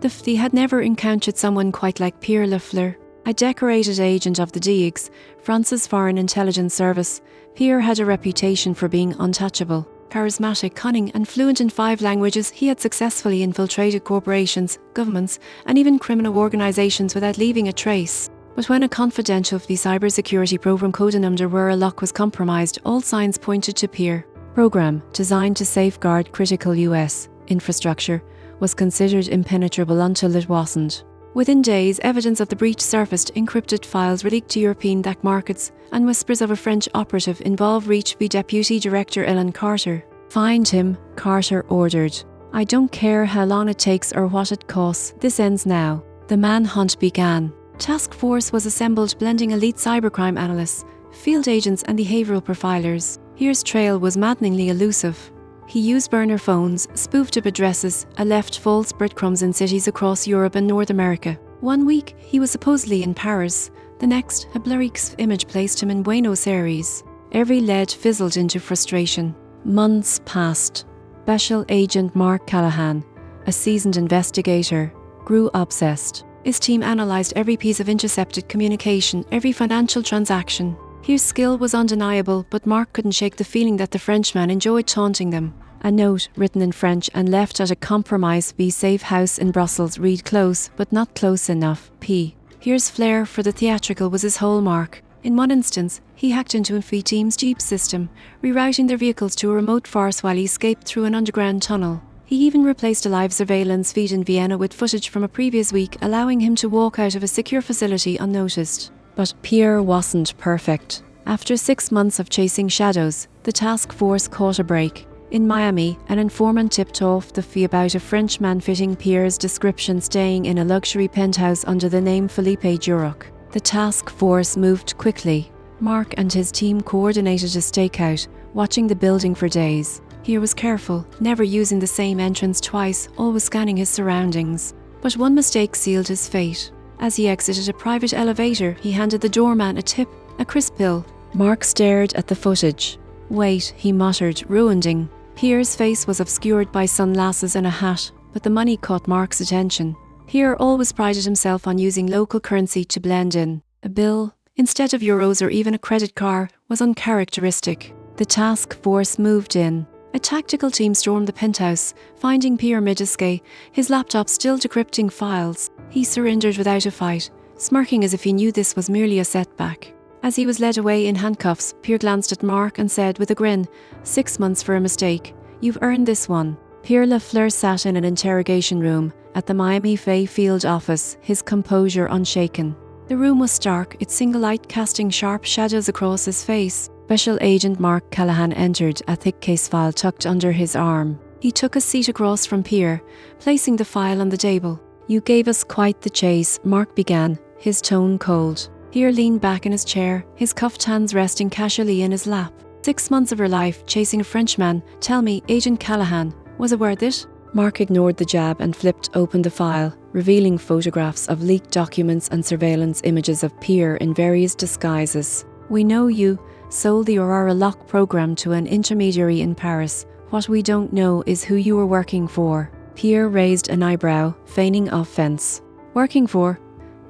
The FD had never encountered someone quite like Pierre Lafleur. A decorated agent of the DGSE, France's Foreign Intelligence Service, Pierre had a reputation for being untouchable. Charismatic, cunning and fluent in 5 languages, he had successfully infiltrated corporations, governments and even criminal organisations without leaving a trace. But when a confidential FD cybersecurity program codenamed Aurora Lock was compromised, all signs pointed to Pierre. Program, designed to safeguard critical US infrastructure, was considered impenetrable until it wasn't. Within days, evidence of the breach surfaced, encrypted files were leaked to European DAC markets, and whispers of a French operative involved reached the Deputy Director Ellen Carter. Find him, Carter ordered. I don't care how long it takes or what it costs, this ends now. The manhunt began. Task force was assembled, blending elite cybercrime analysts, field agents and behavioural profilers. Pierre's trail was maddeningly elusive. He used burner phones, spoofed up addresses, and left false breadcrumbs in cities across Europe and North America. One week, he was supposedly in Paris. The next, a blurry image placed him in Buenos Aires. Every lead fizzled into frustration. Months passed. Special Agent Mark Callahan, a seasoned investigator, grew obsessed. His team analysed every piece of intercepted communication, every financial transaction. Pierre's skill was undeniable, but Mark couldn't shake the feeling that the Frenchman enjoyed taunting them. A note, written in French and left at a compromised Be Safe house in Brussels, read close, but not close enough, P. Pierre's flair for the theatrical was his hallmark. In one instance, he hacked into a FE team's Jeep system, rerouting their vehicles to a remote forest while he escaped through an underground tunnel. He even replaced a live surveillance feed in Vienna with footage from a previous week, allowing him to walk out of a secure facility unnoticed. But Pierre wasn't perfect. After 6 months of chasing shadows, the task force caught a break. In Miami, an informant tipped off the FE about a Frenchman fitting Pierre's description staying in a luxury penthouse under the name Philippe Duroc. The task force moved quickly. Mark and his team coordinated a stakeout, watching the building for days. Pierre was careful, never using the same entrance twice, always scanning his surroundings. But one mistake sealed his fate. As he exited a private elevator, he handed the doorman a tip, a crisp bill. Mark stared at the footage. Wait, he muttered, ruining. Pierre's face was obscured by sunglasses and a hat, but the money caught Mark's attention. Pierre always prided himself on using local currency to blend in. A bill, instead of euros or even a credit card, was uncharacteristic. The task force moved in. A tactical team stormed the penthouse, finding Pierre mid-escape, his laptop still decrypting files. He surrendered without a fight, smirking as if he knew this was merely a setback. As he was led away in handcuffs, Pierre glanced at Mark and said with a grin, 6 months for a mistake. You've earned this one. Pierre Lafleur sat in an interrogation room at the Miami Fay Field office, his composure unshaken. The room was stark, its single light casting sharp shadows across his face. Special Agent Mark Callahan entered, a thick case file tucked under his arm. He took a seat across from Pierre, placing the file on the table. You gave us quite the chase, Mark began, his tone cold. Pierre leaned back in his chair, his cuffed hands resting casually in his lap. 6 months of her life, chasing a Frenchman. Tell me, Agent Callahan, was it worth it? Mark ignored the jab and flipped open the file, revealing photographs of leaked documents and surveillance images of Pierre in various disguises. We know you sold the Aurora Lock program to an intermediary in Paris. What we don't know is who you were working for. Pierre raised an eyebrow, feigning offense. Working for?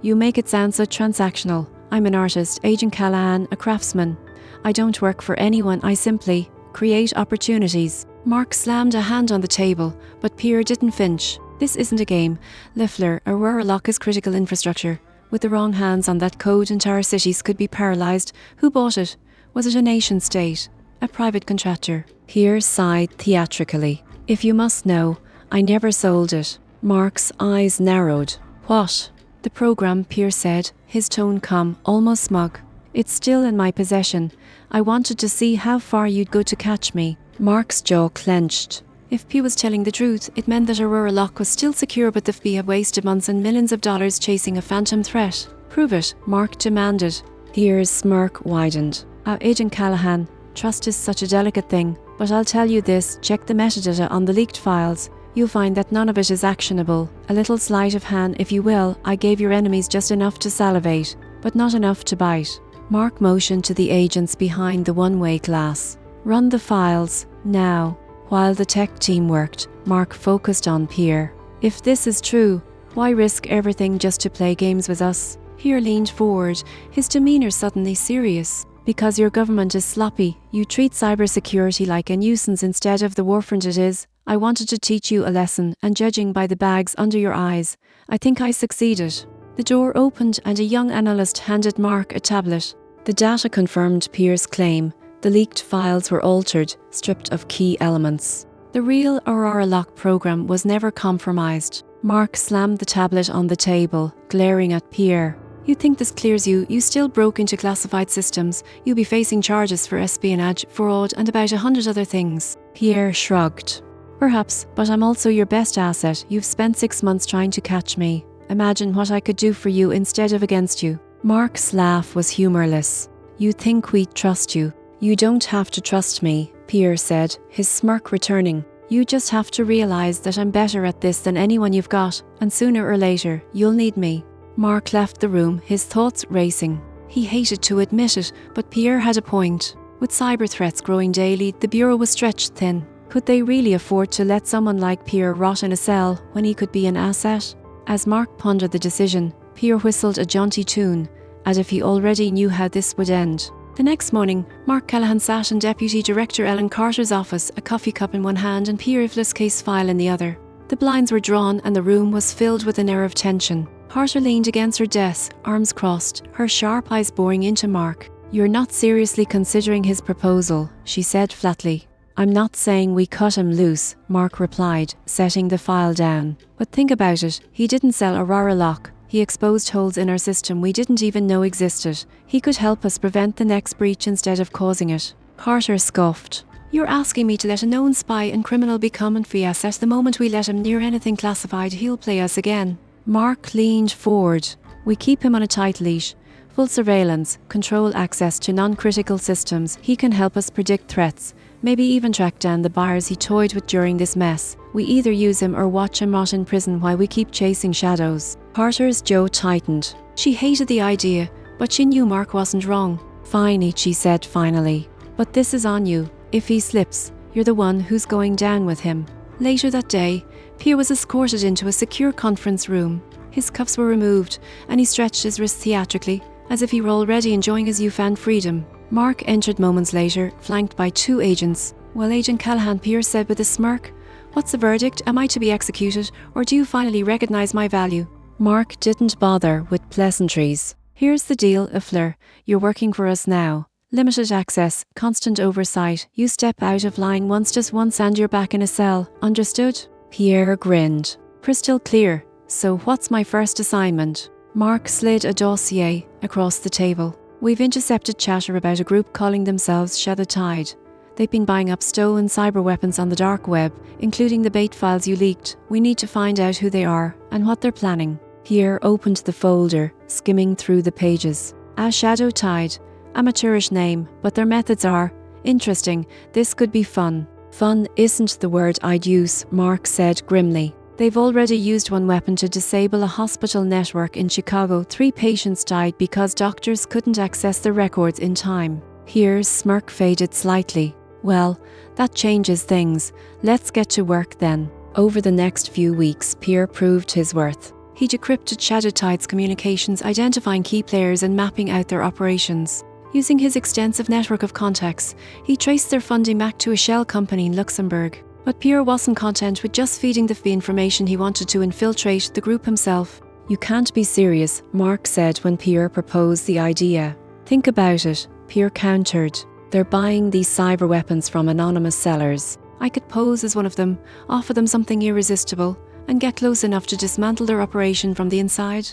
You make it sound so transactional. I'm an artist, Agent Callahan, a craftsman. I don't work for anyone, I simply create opportunities. Mark slammed a hand on the table, but Pierre didn't flinch. This isn't a game. Lafleur, Aurora Lock is critical infrastructure. With the wrong hands on that code, entire cities could be paralysed. Who bought it? Was it a nation state? A private contractor? Pierre sighed theatrically. If you must know, I never sold it. Mark's eyes narrowed. What? The program, Pierre said, his tone calm, almost smug. It's still in my possession. I wanted to see how far you'd go to catch me. Mark's jaw clenched. If Pierre was telling the truth, it meant that Aurora Lock was still secure, but the FB had wasted months and millions of dollars chasing a phantom threat. Prove it, Mark demanded. Pierre's smirk widened. Agent Callahan, trust is such a delicate thing, but I'll tell you this, check the metadata on the leaked files. You'll find that none of it is actionable. A little sleight of hand, if you will. I gave your enemies just enough to salivate, but not enough to bite. Mark motioned to the agents behind the one-way glass. Run the files, now. While the tech team worked, Mark focused on Pierre. If this is true, Why risk everything just to play games with us? Pierre leaned forward, his demeanour suddenly serious. Because your government is sloppy, you treat cybersecurity like a nuisance instead of the warfront it is. I wanted to teach you a lesson, and judging by the bags under your eyes, I think I succeeded. The door opened and a young analyst handed Mark a tablet. The data confirmed Pierre's claim. The leaked files were altered, stripped of key elements. The real Aurora Lock program was never compromised. Mark slammed the tablet on the table, glaring at Pierre. You think this clears you? You still broke into classified systems. You'll be facing charges for espionage, fraud, and about 100 other things. Pierre shrugged. Perhaps, but I'm also your best asset. You've spent 6 months trying to catch me. Imagine what I could do for you instead of against you. Mark's laugh was humourless. You think we'd trust you. You don't have to trust me, Pierre said, his smirk returning. You just have to realise that I'm better at this than anyone you've got, and sooner or later, you'll need me. Mark left the room, his thoughts racing. He hated to admit it, but Pierre had a point. With cyber threats growing daily, the bureau was stretched thin. Could they really afford to let someone like Pierre rot in a cell when he could be an asset? As Mark pondered the decision, Pierre whistled a jaunty tune, as if he already knew how this would end. The next morning, Mark Callahan sat in Deputy Director Ellen Carter's office, a coffee cup in one hand and Pierre Lafleur's case file in the other. The blinds were drawn and the room was filled with an air of tension. Carter leaned against her desk, arms crossed, her sharp eyes boring into Mark. You're not seriously considering his proposal, she said flatly. I'm not saying we cut him loose, Mark replied, setting the file down. But think about it, he didn't sell Aurora Lock. He exposed holes in our system we didn't even know existed. He could help us prevent the next breach instead of causing it. Carter scoffed. You're asking me to let a known spy and criminal become and free asset. The moment we let him near anything classified, he'll play us again. Mark leaned forward. We keep him on a tight leash. Full surveillance, control access to non-critical systems. He can help us predict threats, maybe even track down the buyers he toyed with during this mess. We either use him or watch him rot in prison while we keep chasing shadows. Carter's jaw tightened. She hated the idea, but she knew Mark wasn't wrong. Fine, she said finally. But this is on you. If he slips, you're the one who's going down with him. Later that day, Pierre was escorted into a secure conference room. His cuffs were removed, and he stretched his wrists theatrically, as if he were already enjoying his newfound freedom. Mark entered moments later, flanked by 2 agents. Well, Agent Callahan, Pierre said with a smirk, what's the verdict? Am I to be executed, or do you finally recognise my value? Mark didn't bother with pleasantries. Here's the deal, Lafleur. You're working for us now. Limited access, constant oversight. You step out of line just once and you're back in a cell. Understood? Pierre grinned. Crystal clear. So what's my first assignment? Mark slid a dossier across the table. We've intercepted chatter about a group calling themselves Shadow Tide. They've been buying up stolen cyber weapons on the dark web, including the bait files you leaked. We need to find out who they are and what they're planning. Pierre opened the folder, skimming through the pages. Shadow Tide. Amateurish name, but their methods are interesting. This could be fun. Fun isn't the word I'd use, Mark said grimly. They've already used one weapon to disable a hospital network in Chicago. 3 patients died because doctors couldn't access the records in time. Pierre's smirk faded slightly. Well, that changes things. Let's get to work then. Over the next few weeks, Pierre proved his worth. He decrypted Shadow Tide's communications, identifying key players and mapping out their operations. Using his extensive network of contacts, he traced their funding back to a shell company in Luxembourg. But Pierre wasn't content with just feeding the information. He wanted to infiltrate the group himself. You can't be serious, Mark said when Pierre proposed the idea. Think about it, Pierre countered. They're buying these cyber weapons from anonymous sellers. I could pose as one of them, offer them something irresistible, and get close enough to dismantle their operation from the inside.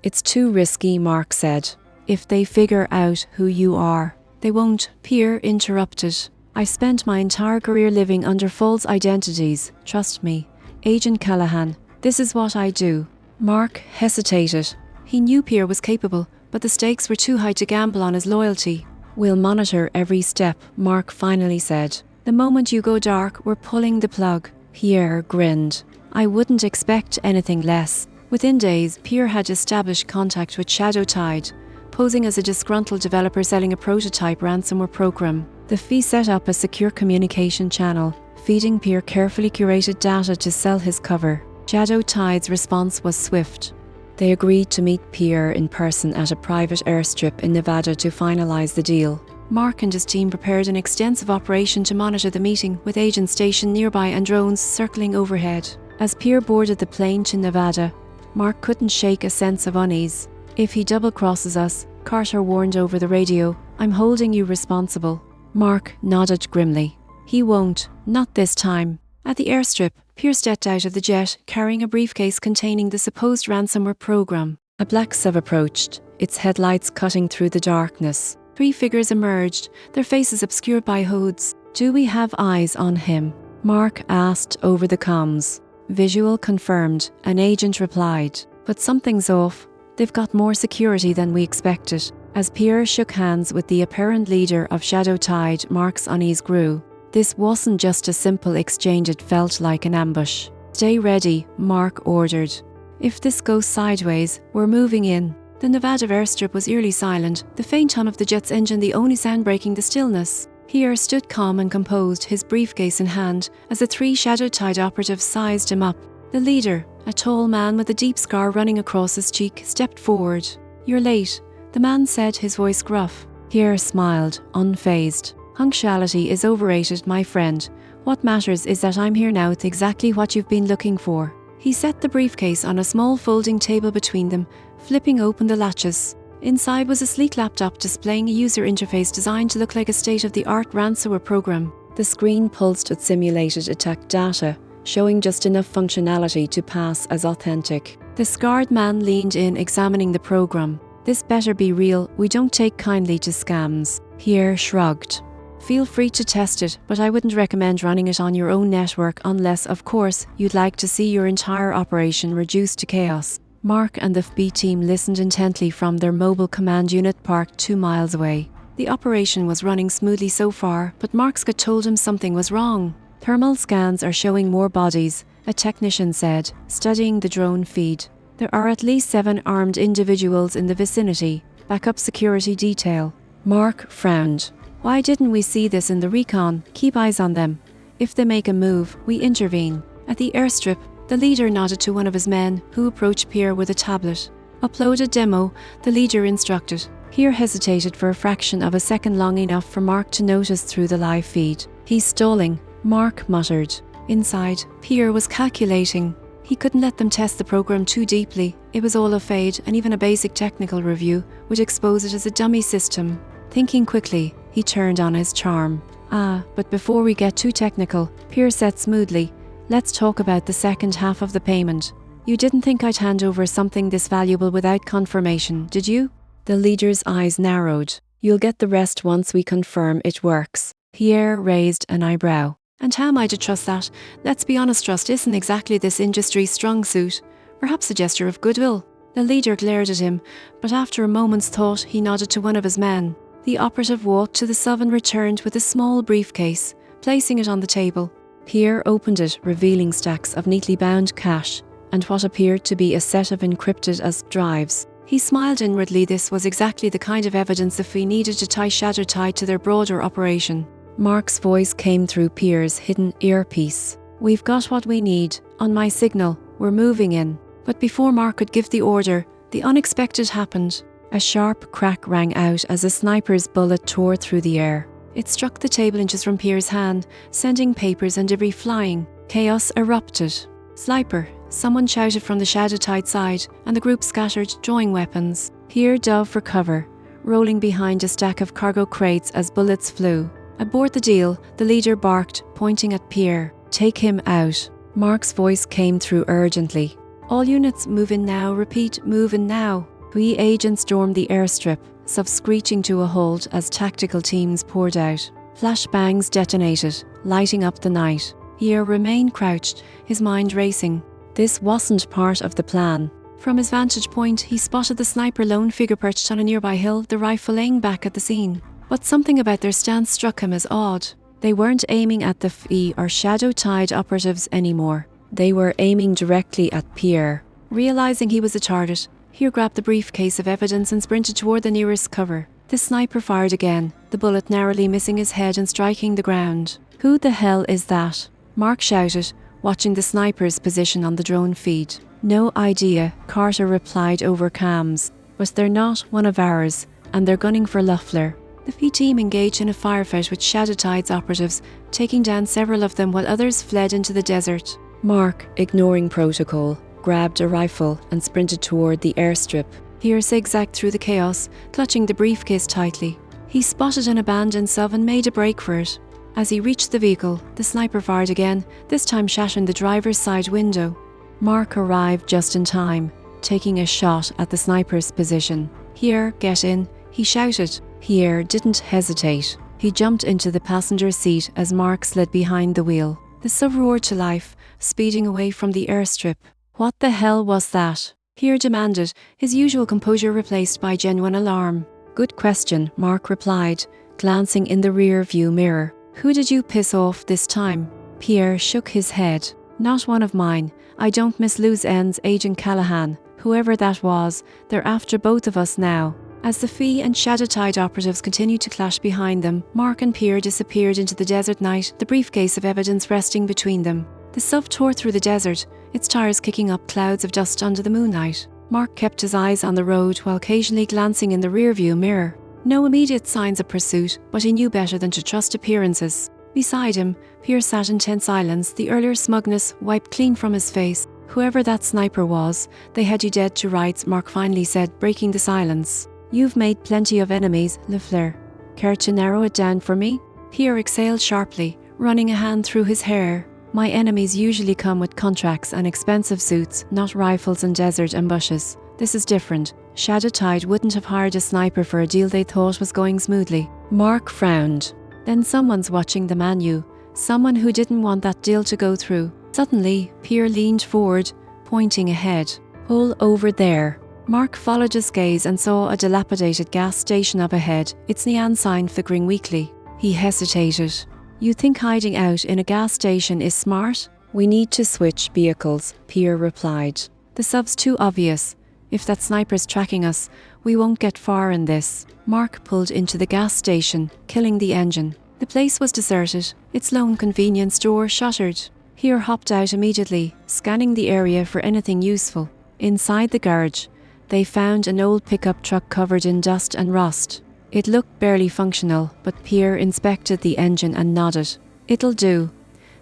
It's too risky, Mark said. If they figure out who you are. They won't, Pierre interrupted. I spent my entire career living under false identities. Trust me. Agent Callahan, this is what I do. Mark hesitated. He knew Pierre was capable, but the stakes were too high to gamble on his loyalty. We'll monitor every step, Mark finally said. The moment you go dark, we're pulling the plug. Pierre grinned. I wouldn't expect anything less. Within days, Pierre had established contact with Shadow Tide, posing as a disgruntled developer selling a prototype ransomware program. The fee set up a secure communication channel, feeding Pierre carefully curated data to sell his cover. Shadow Tide's response was swift. They agreed to meet Pierre in person at a private airstrip in Nevada to finalize the deal. Mark and his team prepared an extensive operation to monitor the meeting, with agents stationed nearby and drones circling overhead. As Pierre boarded the plane to Nevada, Mark couldn't shake a sense of unease. "If he double-crosses us," Carter warned over the radio, "I'm holding you responsible." Mark nodded grimly. "He won't. Not this time." At the airstrip, Pierre stepped out of the jet, carrying a briefcase containing the supposed ransomware program. A black SUV approached, its headlights cutting through the darkness. 3 figures emerged, their faces obscured by hoods. "Do we have eyes on him?" Mark asked over the comms. "Visual confirmed," an agent replied. "But something's off. They've got more security than we expected." As Pierre shook hands with the apparent leader of Shadow Tide, Mark's unease grew. This wasn't just a simple exchange, it felt like an ambush. "Stay ready," Mark ordered. "If this goes sideways, we're moving in." The Nevada airstrip was eerily silent, the faint hum of the jet's engine the only sound breaking the stillness. Pierre stood calm and composed, his briefcase in hand, as the 3 Shadow Tide operatives sized him up. The leader, a tall man with a deep scar running across his cheek, stepped forward. "You're late," the man said, his voice gruff. Pierre smiled, unfazed. "Punctuality is overrated, my friend. What matters is that I'm here now with exactly what you've been looking for." He set the briefcase on a small folding table between them, flipping open the latches. Inside was a sleek laptop displaying a user interface designed to look like a state-of-the-art ransomware program. The screen pulsed with simulated attack data, showing just enough functionality to pass as authentic. The scarred man leaned in, examining the program. "This better be real. We don't take kindly to scams." Pierre shrugged. "Feel free to test it, but I wouldn't recommend running it on your own network unless, of course, you'd like to see your entire operation reduced to chaos." Mark and the FB team listened intently from their mobile command unit parked 2 miles away. The operation was running smoothly so far, but Mark's gut told him something was wrong. "Thermal scans are showing more bodies," a technician said, studying the drone feed. "There are at least 7 armed individuals in the vicinity. Backup security detail." Mark frowned. "Why didn't we see this in the recon? Keep eyes on them. If they make a move, we intervene." At the airstrip, the leader nodded to one of his men, who approached Pierre with a tablet. "Upload a demo," the leader instructed. Pierre hesitated for a fraction of a second, long enough for Mark to notice through the live feed. "He's stalling," Mark muttered. Inside, Pierre was calculating. He couldn't let them test the program too deeply. It was all a fade, and even a basic technical review would expose it as a dummy system. Thinking quickly, he turned on his charm. But before we get too technical," Pierre said smoothly, "let's talk about the second half of the payment. You didn't think I'd hand over something this valuable without confirmation, did you?" The leader's eyes narrowed. "You'll get the rest once we confirm it works." Pierre raised an eyebrow. "And how am I to trust that? Let's be honest, trust isn't exactly this industry's strong suit. Perhaps a gesture of goodwill." The leader glared at him, but after a moment's thought, he nodded to one of his men. The operative walked to the SUV and returned with a small briefcase, placing it on the table. Pierre opened it, revealing stacks of neatly bound cash and what appeared to be a set of encrypted as drives. He smiled inwardly. This was exactly the kind of evidence if we needed to tie Shadow Tide to their broader operation. Mark's voice came through Pierre's hidden earpiece. "We've got what we need. On my signal, we're moving in." But before Mark could give the order, the unexpected happened. A sharp crack rang out as a sniper's bullet tore through the air. It struck the table inches from Pierre's hand, sending papers and debris flying. Chaos erupted. "Sniper!" someone shouted from the Shadow Tide side, and the group scattered, drawing weapons. Pierre dove for cover, rolling behind a stack of cargo crates as bullets flew. Aboard the deal, the leader barked, pointing at Pierre. "Take him out." Mark's voice came through urgently. "All units, move in now. Repeat, move in now." 3 agents stormed the airstrip, SUV screeching to a halt as tactical teams poured out. Flashbangs detonated, lighting up the night. Pierre remained crouched, his mind racing. This wasn't part of the plan. From his vantage point, he spotted the sniper lone figure perched on a nearby hill, the rifle laying back at the scene. But something about their stance struck him as odd. They weren't aiming at the FE or Shadow Tide operatives anymore. They were aiming directly at Pierre. Realizing he was a target, Pierre grabbed the briefcase of evidence and sprinted toward the nearest cover. The sniper fired again, the bullet narrowly missing his head and striking the ground. "Who the hell is that?" Mark shouted, watching the sniper's position on the drone feed. "No idea," Carter replied over comms. "But they're not one of ours, and they're gunning for Lafleur." The FE team engaged in a firefight with Shadow Tide's operatives, taking down several of them while others fled into the desert. Mark, ignoring protocol, grabbed a rifle and sprinted toward the airstrip. Pierre zigzagged through the chaos, clutching the briefcase tightly. He spotted an abandoned SUV and made a break for it. As he reached the vehicle, the sniper fired again, this time shattering the driver's side window. Mark arrived just in time, taking a shot at the sniper's position. "Here, get in," he shouted. Pierre didn't hesitate. He jumped into the passenger seat as Mark slid behind the wheel. The SUV roared to life, speeding away from the airstrip. "What the hell was that?" Pierre demanded, his usual composure replaced by genuine alarm. "Good question," Mark replied, glancing in the rear view mirror. "Who did you piss off this time?" Pierre shook his head. "Not one of mine. I don't miss loose ends, Agent Callahan. Whoever that was, they're after both of us now." As the FE and Shadow Tide operatives continued to clash behind them, Mark and Pierre disappeared into the desert night, the briefcase of evidence resting between them. The SUV tore through the desert, its tires kicking up clouds of dust under the moonlight. Mark kept his eyes on the road while occasionally glancing in the rearview mirror. No immediate signs of pursuit, but he knew better than to trust appearances. Beside him, Pierre sat in tense silence, the earlier smugness wiped clean from his face. "Whoever that sniper was, they had you dead to rights," Mark finally said, breaking the silence. "You've made plenty of enemies, Lafleur. Care to narrow it down for me?" Pierre exhaled sharply, running a hand through his hair. "My enemies usually come with contracts and expensive suits, not rifles and desert ambushes. This is different. Shadow Tide wouldn't have hired a sniper for a deal they thought was going smoothly." Mark frowned. "Then someone's watching the menu. Someone who didn't want that deal to go through." Suddenly, Pierre leaned forward, pointing ahead. "Pull over there." Mark followed his gaze and saw a dilapidated gas station up ahead, its neon sign flickering weakly. He hesitated. "You think hiding out in a gas station is smart?" "We need to switch vehicles," Pierre replied. "The SUV's too obvious. If that sniper's tracking us, we won't get far in this." Mark pulled into the gas station, killing the engine. The place was deserted, its lone convenience store shuttered. Pierre hopped out immediately, scanning the area for anything useful. Inside the garage, they found an old pickup truck covered in dust and rust. It looked barely functional, but Pierre inspected the engine and nodded. "It'll do.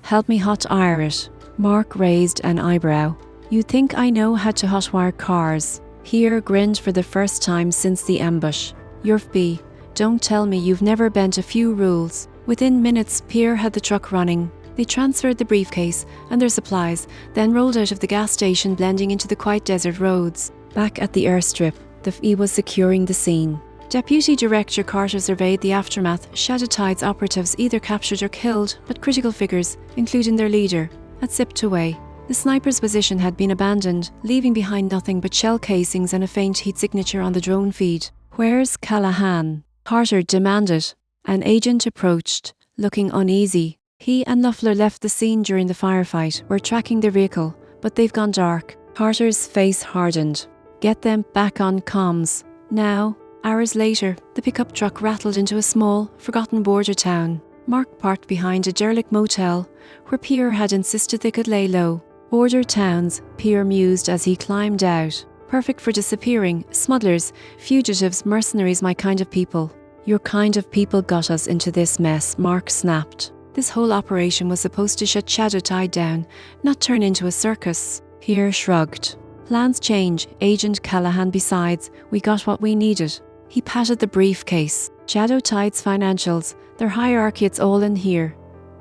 Help me hot-wire it." Mark raised an eyebrow. "You think I know how to hotwire cars?" Pierre grinned for the first time since the ambush. "You're FB. Don't tell me you've never bent a few rules." Within minutes, Pierre had the truck running. They transferred the briefcase and their supplies, then rolled out of the gas station, blending into the quiet desert roads. Back at the airstrip, the FE was securing the scene. Deputy Director Carter surveyed the aftermath. Shadow Tide's operatives either captured or killed, but critical figures, including their leader, had zipped away. The sniper's position had been abandoned, leaving behind nothing but shell casings and a faint heat signature on the drone feed. "Where's Callahan?" Carter demanded. An agent approached, looking uneasy. "He and Lafleur left the scene during the firefight. We're tracking their vehicle, but they've gone dark." Carter's face hardened. "Get them back on comms. Now." Hours later, the pickup truck rattled into a small, forgotten border town. Mark parked behind a derelict motel, where Pierre had insisted they could lay low. Border towns, Pierre mused as he climbed out. Perfect for disappearing, smugglers, fugitives, mercenaries, my kind of people. "Your kind of people got us into this mess," Mark snapped. This whole operation was supposed to shut Shadow Tide down, not turn into a circus. Pierre shrugged. "Plans change, Agent Callahan. Besides, we got what we needed." He patted the briefcase. "Shadow Tide's financials, their hierarchy, it's all in here.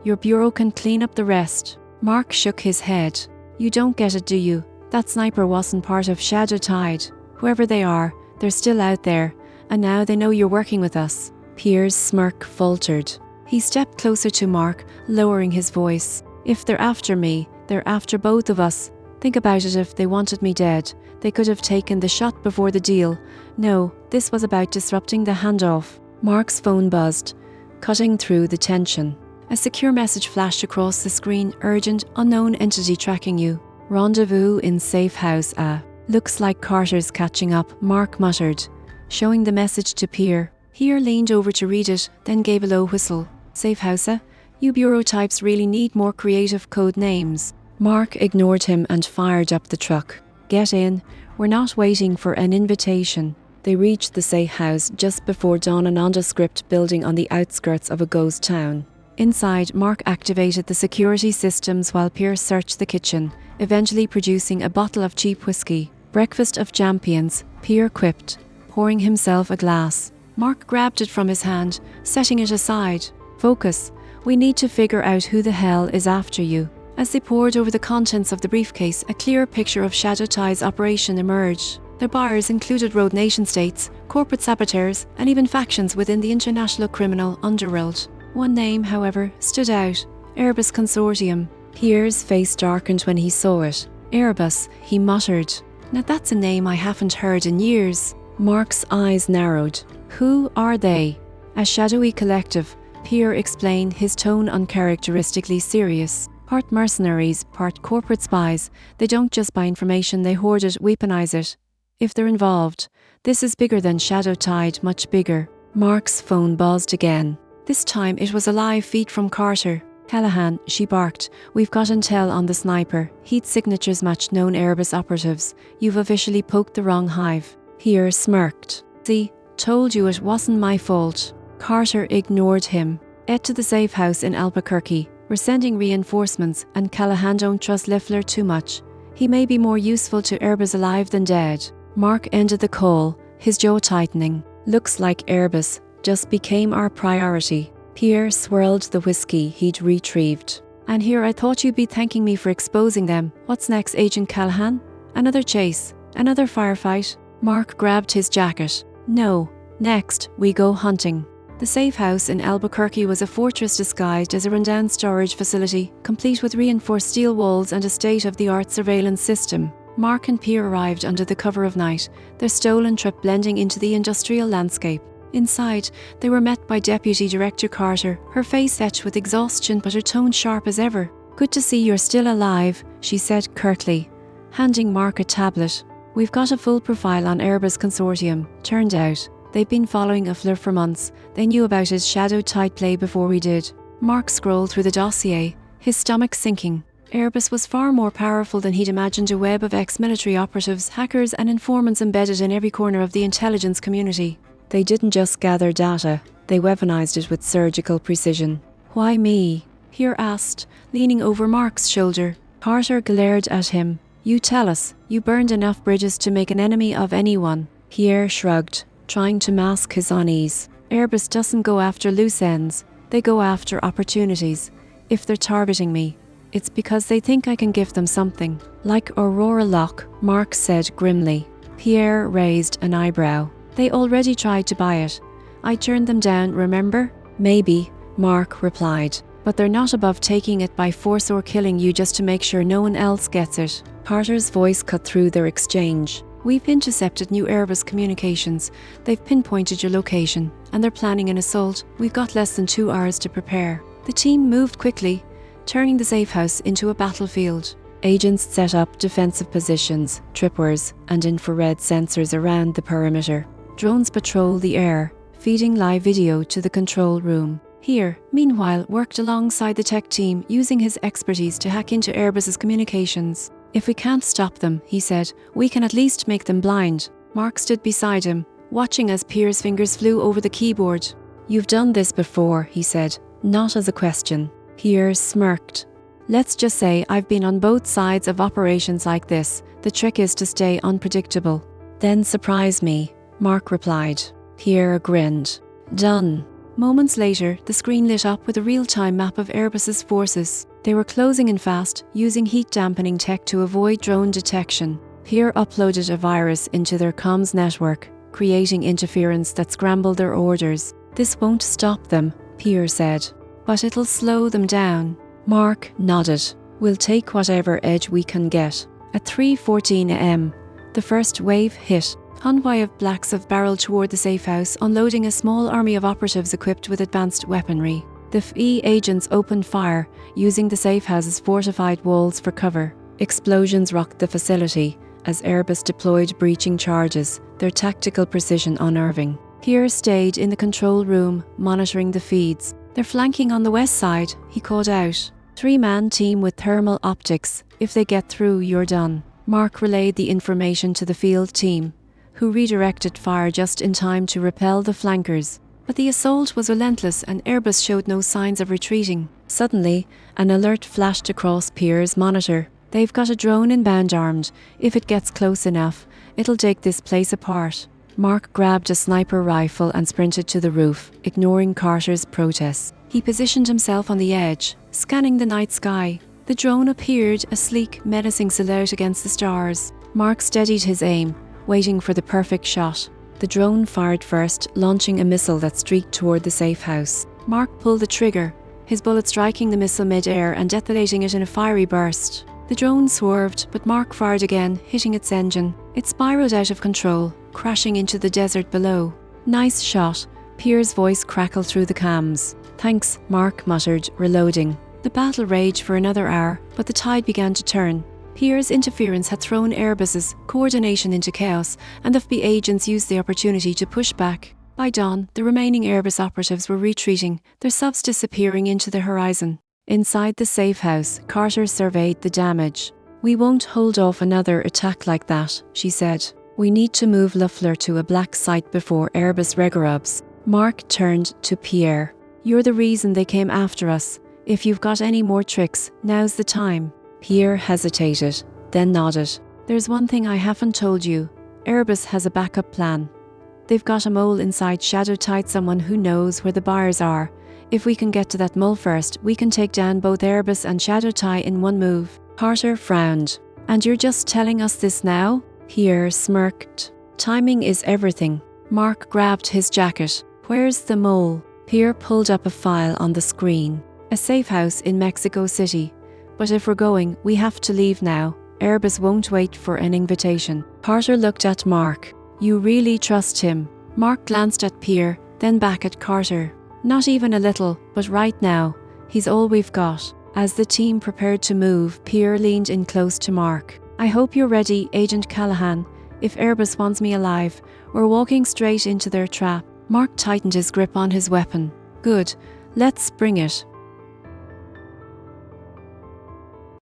Your bureau can clean up the rest." Mark shook his head. "You don't get it, do you? That sniper wasn't part of Shadow Tide. Whoever they are, they're still out there, and now they know you're working with us." Pierre's smirk faltered. He stepped closer to Mark, lowering his voice. "If they're after me, they're after both of us. Think about it. If they wanted me dead, they could have taken the shot before the deal. No, this was about disrupting the handoff." Mark's phone buzzed, cutting through the tension. A secure message flashed across the screen. "Urgent, unknown entity tracking you. Rendezvous in safe house. Looks like Carter's catching up," Mark muttered, showing the message to Pierre. Pierre leaned over to read it, then gave a low whistle. "Safe house, You bureau types really need more creative code names." Mark ignored him and fired up the truck. "Get in. We're not waiting for an invitation." They reached the safe house just before dawn, a nondescript building on the outskirts of a ghost town. Inside, Mark activated the security systems while Pierre searched the kitchen, eventually producing a bottle of cheap whiskey. "Breakfast of champions," Pierre quipped, pouring himself a glass. Mark grabbed it from his hand, setting it aside. "Focus. We need to figure out who the hell is after you." As they pored over the contents of the briefcase, a clear picture of Shadow Tide's operation emerged. Their buyers included rogue nation-states, corporate saboteurs, and even factions within the international criminal underworld. One name, however, stood out: Airbus Consortium. Pierre's face darkened when he saw it. "Airbus," he muttered. "Now that's a name I haven't heard in years." Mark's eyes narrowed. "Who are they?" "A shadowy collective," Pierre explained, his tone uncharacteristically serious. "Part mercenaries, part corporate spies. They don't just buy information, they hoard it, weaponize it. If they're involved, this is bigger than Shadow Tide, much bigger." Mark's phone buzzed again. This time it was a live feed from Carter. "Callahan," she barked, "we've got intel on the sniper. Heat signatures match known Airbus operatives. You've officially poked the wrong hive." Pierre smirked. "See, told you it wasn't my fault." Carter ignored him. "Head to the safe house in Albuquerque. We're sending reinforcements, and Callahan don't trust Lafleur too much. He may be more useful to Airbus alive than dead." Mark ended the call, his jaw tightening. "Looks like Airbus just became our priority." Pierre swirled the whiskey he'd retrieved. "And here I thought you'd be thanking me for exposing them. What's next, Agent Callahan? Another chase? Another firefight?" Mark grabbed his jacket. "No. Next, we go hunting." The safe house in Albuquerque was a fortress disguised as a rundown storage facility, complete with reinforced steel walls and a state-of-the-art surveillance system. Mark and Pierre arrived under the cover of night, their stolen trip blending into the industrial landscape. Inside, they were met by Deputy Director Carter, her face etched with exhaustion but her tone sharp as ever. "Good to see you're still alive," she said curtly, handing Mark a tablet. "We've got a full profile on Airbus Consortium. Turned out they've been following Lafleur for months. They knew about his Shadow Tide play before we did." Mark scrolled through the dossier, his stomach sinking. Airbus was far more powerful than he'd imagined, a web of ex-military operatives, hackers and informants embedded in every corner of the intelligence community. They didn't just gather data, they weaponized it with surgical precision. "Why me?" Pierre asked, leaning over Mark's shoulder. Carter glared at him. "You tell us. You burned enough bridges to make an enemy of anyone." Pierre shrugged, trying to mask his unease. "Airbus doesn't go after loose ends. They go after opportunities. If they're targeting me, it's because they think I can give them something." "Like Aurora Lock," Mark said grimly. Pierre raised an eyebrow. "They already tried to buy it. I turned them down, remember?" "Maybe," Mark replied. "But they're not above taking it by force or killing you just to make sure no one else gets it." Carter's voice cut through their exchange. "We've intercepted new Airbus communications. They've pinpointed your location, and they're planning an assault. We've got less than 2 hours to prepare." The team moved quickly, turning the safe house into a battlefield. Agents set up defensive positions, tripwires, and infrared sensors around the perimeter. Drones patrol the air, feeding live video to the control room. Here, meanwhile, worked alongside the tech team, using his expertise to hack into Airbus's communications. "If we can't stop them," he said, "we can at least make them blind." Mark stood beside him, watching as Pierre's fingers flew over the keyboard. "You've done this before," he said, not as a question. Pierre smirked. "Let's just say I've been on both sides of operations like this. The trick is to stay unpredictable." "Then surprise me," Mark replied. Pierre grinned. "Done." Moments later, the screen lit up with a real-time map of Airbus's forces. They were closing in fast, using heat-dampening tech to avoid drone detection. Pierre uploaded a virus into their comms network, creating interference that scrambled their orders. "This won't stop them," Pierre said, "but it'll slow them down." Mark nodded. "We'll take whatever edge we can get." At 3:14 a.m, the first wave hit. Convoy of blacks have barreled toward the safe house, unloading a small army of operatives equipped with advanced weaponry. The FE agents opened fire, using the safe house's fortified walls for cover. Explosions rocked the facility as Airbus deployed breaching charges, their tactical precision unnerving. Pierre stayed in the control room, monitoring the feeds. "They're flanking on the west side," he called out. 3-man team with thermal optics, If they get through, you're done. Mark relayed the information to the field team, who redirected fire just in time to repel the flankers. But the assault was relentless and Airbus showed no signs of retreating. Suddenly, an alert flashed across Pierre's monitor. They've got a drone inbound armed. If it gets close enough, it'll take this place apart. Mark grabbed a sniper rifle and sprinted to the roof, ignoring Carter's protests. He positioned himself on the edge, scanning the night sky. The drone appeared, a sleek, menacing silhouette against the stars. Mark steadied his aim, waiting for the perfect shot. The drone fired first, launching a missile that streaked toward the safe house. Mark pulled the trigger, his bullet striking the missile mid-air and detonating it in a fiery burst. The drone swerved, but Mark fired again, hitting its engine. It spiraled out of control, crashing into the desert below. "Nice shot," Pierre's voice crackled through the cams. "Thanks," Mark muttered, reloading. The battle raged for another hour, but the tide began to turn. Pierre's interference had thrown Airbus's coordination into chaos, and the FBI agents used the opportunity to push back. By dawn, the remaining Airbus operatives were retreating, their subs disappearing into the horizon. Inside the safe house, Carter surveyed the damage. "We won't hold off another attack like that," she said. "We need to move Lafleur to a black site before Airbus regrobs." Mark turned to Pierre. "You're the reason they came after us. If you've got any more tricks, now's the time." Pierre hesitated, then nodded. "There's one thing I haven't told you. Airbus has a backup plan. They've got a mole inside Shadow Tide, someone who knows where the buyers are. If we can get to that mole first, we can take down both Airbus and Shadow Tide in one move." Carter frowned. "And you're just telling us this now?" Pierre smirked. "Timing is everything." Mark grabbed his jacket. "Where's the mole?" Pierre pulled up a file on the screen. "A safe house in Mexico City. But if we're going, we have to leave now. Airbus won't wait for an invitation." Carter looked at Mark. "You really trust him?" Mark glanced at Pierre, then back at Carter. "Not even a little, but right now, he's all we've got." As the team prepared to move, Pierre leaned in close to Mark. "I hope you're ready, Agent Callahan. If Airbus wants me alive, we're walking straight into their trap." Mark tightened his grip on his weapon. "Good. Let's bring it."